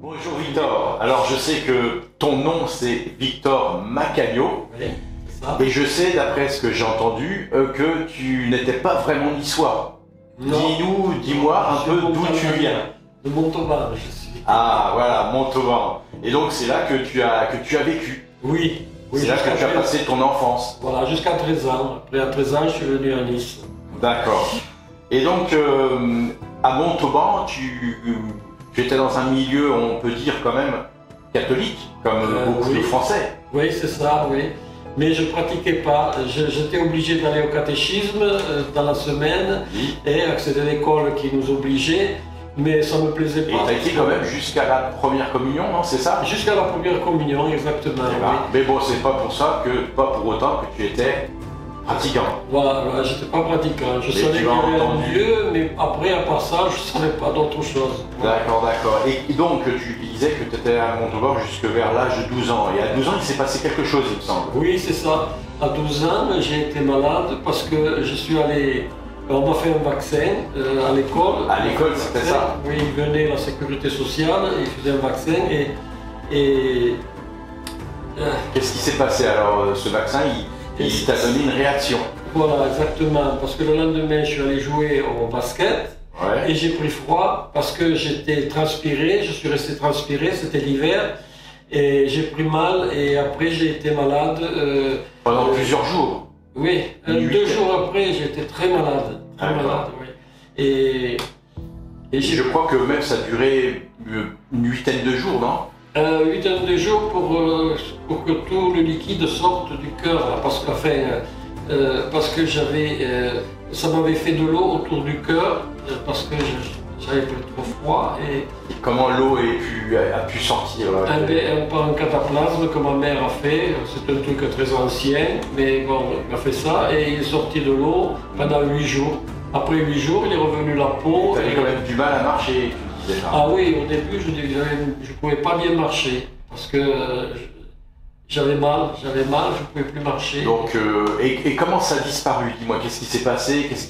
Bonjour Victor, alors je sais que ton nom c'est Victor Macagno, Oui, c'est ça. et je sais d'après ce que j'ai entendu que tu n'étais pas vraiment niçois. Non. Dis-moi un Je peu suis d'où tu montagnard. viens. De Montauban, je suis. Ah voilà, Montauban. Et donc c'est là que tu as vécu. Oui, oui. C'est là que tu as passé ton enfance. Voilà, jusqu'à 13 ans. Après, à 13 ans, je suis venu à Nice. D'accord. Et donc à Montauban, tu étais dans un milieu, on peut dire quand même, catholique, comme beaucoup oui. de Français. Oui, c'est ça, oui. Mais je pratiquais pas. J'étais obligé d'aller au catéchisme dans la semaine Oui. et c'était l'école qui nous obligeait, mais ça me plaisait Et pas. tu as été quand même jusqu'à la première communion, non? C'est ça? Jusqu'à la première communion, exactement. Eh ben, Oui. mais bon, c'est pas pour ça que, pas pour autant que tu étais pratiquant. Voilà, j'étais pas pratiquant. Je Mais savais tu qu'il y as avait un entendu. Dieu, mais après, à part ça, je savais pas d'autre chose. D'accord, d'accord. Et donc, tu disais que tu étais à Montauban jusque vers l'âge de 12 ans. Et à 12 ans, il s'est passé quelque chose, il me semble. Oui, c'est ça. À 12 ans, j'ai été malade parce que je suis allé. On m'a fait un vaccin à l'école. À l'école, c'était ça? Oui, il venait la sécurité sociale, il faisait un vaccin et Qu'est-ce qui s'est passé alors? Ce vaccin, il t'a donné une réaction. voilà, exactement. Parce que le lendemain, je suis allé jouer au basket Ouais. et j'ai pris froid parce que j'étais transpiré, je suis resté transpiré, c'était l'hiver et j'ai pris mal et après j'ai été malade. Pendant plusieurs jours. Oui, Une 2 jours après, j'étais très malade. Très D'accord. malade, oui. Et Et je crois que même ça a duré une huitaine de jours, non? 8 de jours pour que tout le liquide sorte du cœur, là, parce que ça m'avait fait de l'eau autour du cœur, parce que j'avais pris trop froid, et Comment l'eau a pu sortir là? par un cataplasme que ma mère a fait, c'est un truc très ancien, mais bon, il a fait ça, et il est sorti de l'eau pendant 8 jours. Après 8 jours, il est revenu la peau. Tu avais quand même du mal à marcher, tu disais. Ah oui, au début, je ne pouvais pas bien marcher parce que j'avais mal, je ne pouvais plus marcher. Donc, et comment ça a disparu? Dis-moi, qu'est-ce qui s'est passé? Qu'est-ce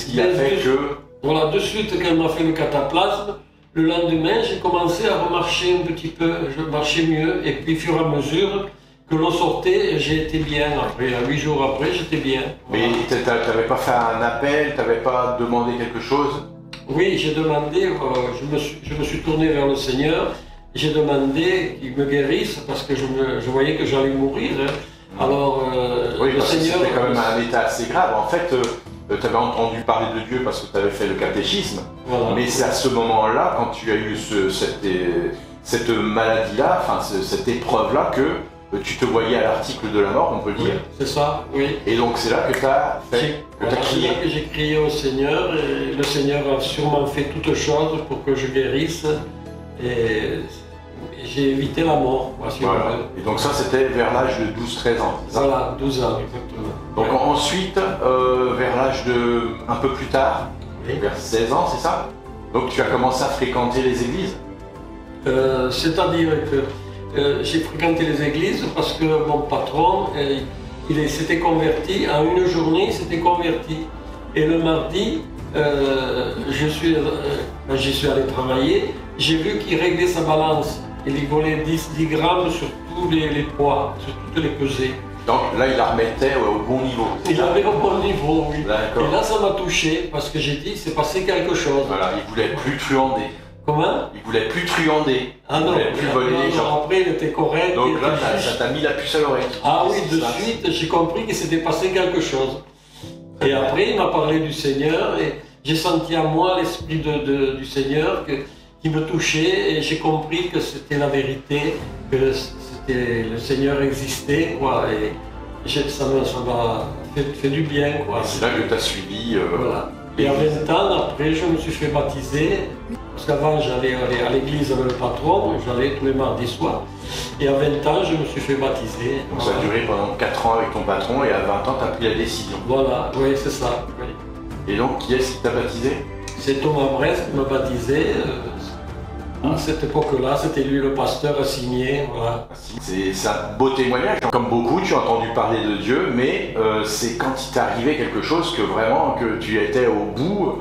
qui a fait que... Voilà, de suite, quand elle m'a fait le cataplasme, le lendemain, j'ai commencé à remarcher un petit peu, je marchais mieux, et puis, au fur et à mesure que l'eau sortait, j'ai été bien. Après, 8 jours après, j'étais bien. Voilà. Mais tu n'avais pas fait un appel, tu n'avais pas demandé quelque chose? Oui, j'ai demandé, je me suis tourné vers le Seigneur, j'ai demandé qu'il me guérisse parce que je voyais que j'allais mourir. Hein. Alors, Oui, le parce que Seigneur. c'était quand même un état assez grave. En fait, tu avais entendu parler de Dieu parce que tu avais fait le catéchisme. Voilà. Mais c'est à ce moment-là, quand tu as eu cette maladie-là, enfin cette épreuve-là, que tu te voyais à l'article de la mort, on peut Oui, dire. c'est ça, oui. Et donc c'est là que tu as fait, que tu as C'est crié. là que j'ai crié au Seigneur et le Seigneur a sûrement fait toutes choses pour que je guérisse et j'ai évité la mort. Moi, si Voilà. on veut. Et donc ça, c'était vers l'âge de 12-13 ans. C'est ça? Voilà, 12 ans exactement. Donc Ouais. ensuite, vers l'âge de un peu plus tard, Oui. vers 16 ans, c'est ça? Donc tu as commencé à fréquenter les églises? C'est-à-dire que j'ai fréquenté les églises parce que mon patron, s'était converti, en une journée, il s'était converti. Et le mardi, j'y suis allé travailler, j'ai vu qu'il réglait sa balance. Il y volait 10 grammes sur tous les poids, sur toutes les pesées. Donc là, il la remettait au bon niveau. c'est Il ça? avait au bon niveau, oui. D'accord. Et là, ça m'a touché parce que j'ai dit, c'est passé quelque chose. Voilà, il voulait plus truander. Comment? Il voulait plus truander. Ah Il non, voulait plus voler les gens. après, il était correct. il Donc là, était juste. ça t'a mis la puce à l'oreille. Ah oui, Qu'est-ce qui de se passe? suite, j'ai compris qu'il s'était passé quelque chose. Et après, il m'a parlé du Seigneur et j'ai senti en moi l'esprit du Seigneur qui me touchait et j'ai compris que c'était la vérité, que le Seigneur existait, quoi, et ça m'a fait du bien, quoi. Et c'est là que tu as suivi. Voilà. Et à 20 ans, après, je me suis fait baptiser, parce qu'avant, j'allais aller à l'église avec le patron, j'allais tous les mardis soirs. Et à 20 ans, je me suis fait baptiser. Donc ça a duré pendant 4 ans avec ton patron et à 20 ans, tu as pris la décision. Voilà, oui, c'est ça. Oui. Et donc, qui est-ce qui t'a baptisé? C'est Thomas Brest qui m'a baptisé. À cette époque-là, c'était lui le pasteur assigné. Voilà. C'est un beau témoignage. Comme beaucoup, tu as entendu parler de Dieu, mais c'est quand il t'est arrivé quelque chose que vraiment, que tu étais au bout,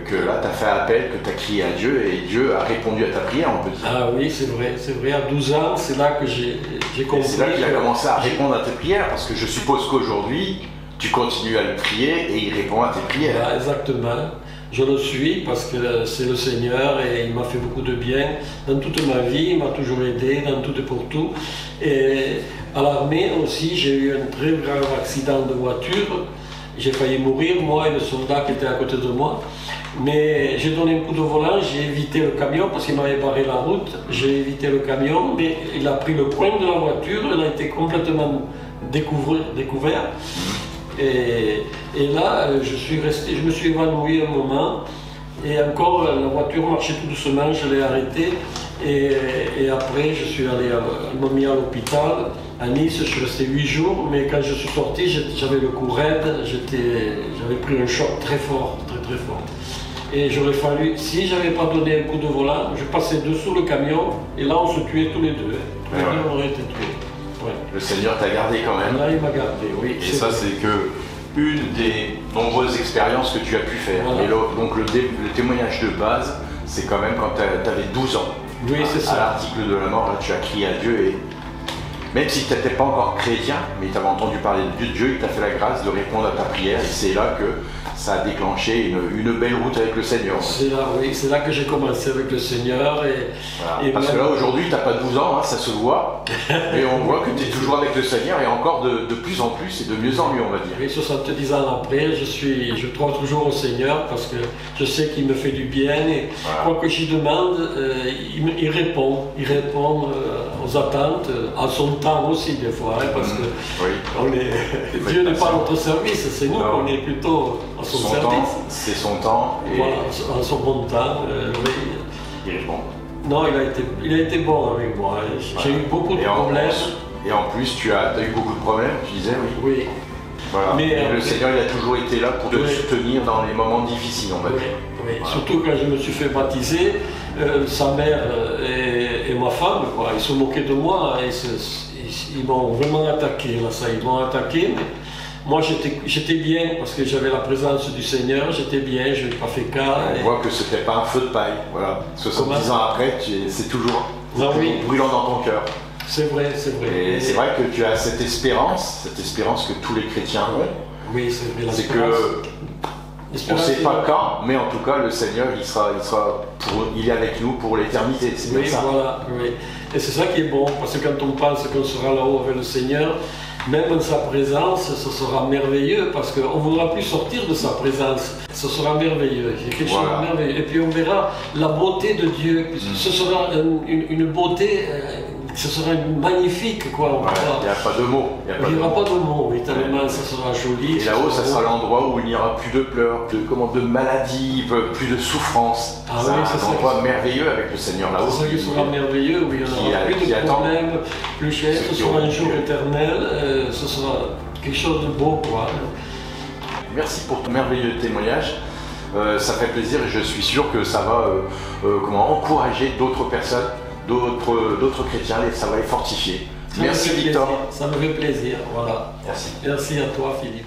que là, tu as fait appel, que tu as crié à Dieu et Dieu a répondu à ta prière, on peut dire. Ah oui, c'est vrai. À 12 ans, c'est là que j'ai compris. C'est là qu'il a commencé à répondre à tes prières, parce que je suppose qu'aujourd'hui, tu continues à le prier et il répond à tes prières. Ah, exactement. Je le suis parce que c'est le Seigneur et il m'a fait beaucoup de bien dans toute ma vie, il m'a toujours aidé dans tout et pour tout. Et à l'armée aussi, j'ai eu un très grave accident de voiture. J'ai failli mourir, moi et le soldat qui était à côté de moi. Mais j'ai donné un coup de volant, j'ai évité le camion parce qu'il m'avait barré la route. J'ai évité le camion, mais il a pris le coin de la voiture, il a été complètement découvert. Et là, je me suis évanoui un moment. Et encore, la voiture marchait tout doucement, je l'ai arrêtée. Et après, je suis allé, ils m'ont mis à l'hôpital. À Nice, je suis resté 8 jours, mais quand je suis sorti, j'avais le cou raide, j'avais pris un choc très fort, très fort. Et j'aurais fallu, si j'avais pas donné un coup de volant, je passais dessous le camion, et là on se tuait tous les deux. Tous les deux, on aurait été tués. Ouais. Le Seigneur t'a gardé quand même. Là, il m'a gardé, oui. Et ça, c'est que une des nombreuses expériences que tu as pu faire. Voilà. Et donc le témoignage de base, c'est quand même quand tu avais 12 ans. Oui, c'est ça. À l'article de la mort, là, tu as crié à Dieu et même si tu n'étais pas encore chrétien, mais tu avais entendu parler de Dieu, il t'a fait la grâce de répondre à ta prière et c'est là que ça a déclenché une belle route avec le Seigneur. C'est là, oui, c'est là que j'ai commencé avec le Seigneur. Voilà. Et parce même... que là, aujourd'hui, tu n'as pas 12 ans, hein, ça se voit, et on voit que tu es toujours avec le Seigneur et encore de plus en plus et de mieux en mieux, on va dire. Oui, 70 ans après, je crois toujours au Seigneur parce que je sais qu'il me fait du bien et quoi que j'y demande, il répond. Il répond aux attentes, à son temps aussi des fois, hein, parce que Dieu n'est pas à notre service, c'est nous qu'on est plutôt à son service. C'est son temps. Et... Voilà, à son bon temps. Oui. Il répond. Non, il a été bon avec moi. J'ai eu beaucoup de problèmes. Et en plus, tu as eu beaucoup de problèmes, tu disais, oui. Oui. Voilà. Mais le Seigneur, il a toujours été là pour te soutenir dans les moments difficiles, on va dire. Oui. Voilà. Surtout quand je me suis fait baptiser, sa mère et ma femme, quoi, ils se moquaient de moi. Ils m'ont vraiment attaqué, là, ça, ils m'ont attaqué. Mais moi, j'étais bien parce que j'avais la présence du Seigneur, j'étais bien, je n'ai pas fait cas. On voit que c'était pas un feu de paille, voilà. 70 ans après, c'est toujours brûlant dans ton cœur. C'est vrai. Et c'est vrai que tu as cette espérance que tous les chrétiens ont. Oui, c'est vrai. C'est que on ne sait pas quand, mais en tout cas, le Seigneur, il est avec nous pour l'éternité. Oui, voilà. Oui. Et c'est ça qui est bon, parce que quand on pense qu'on sera là-haut avec le Seigneur, même en sa présence, ce sera merveilleux, parce qu'on ne voudra plus sortir de sa présence. Ce sera merveilleux, il y a quelque chose de merveilleux. Et puis on verra la beauté de Dieu. Ce sera une beauté, ce sera magnifique, quoi. Il n'y a pas de mots. Il n'y aura pas de mots, mais tellement ça sera joli. Et là-haut, ça sera l'endroit où il n'y aura plus de pleurs, de maladies, plus de souffrance. C'est un endroit merveilleux avec le Seigneur là-haut. C'est ça qui sera merveilleux, où il n'y aura plus de problèmes, plus cher, ce sera un jour éternel, ce sera quelque chose de beau, quoi. Merci pour ton merveilleux témoignage. Ça fait plaisir et je suis sûr que ça va encourager d'autres personnes, d'autres chrétiens, et ça va les fortifier. Merci Victor. Ça me fait plaisir, voilà. Merci. Merci à toi Philippe.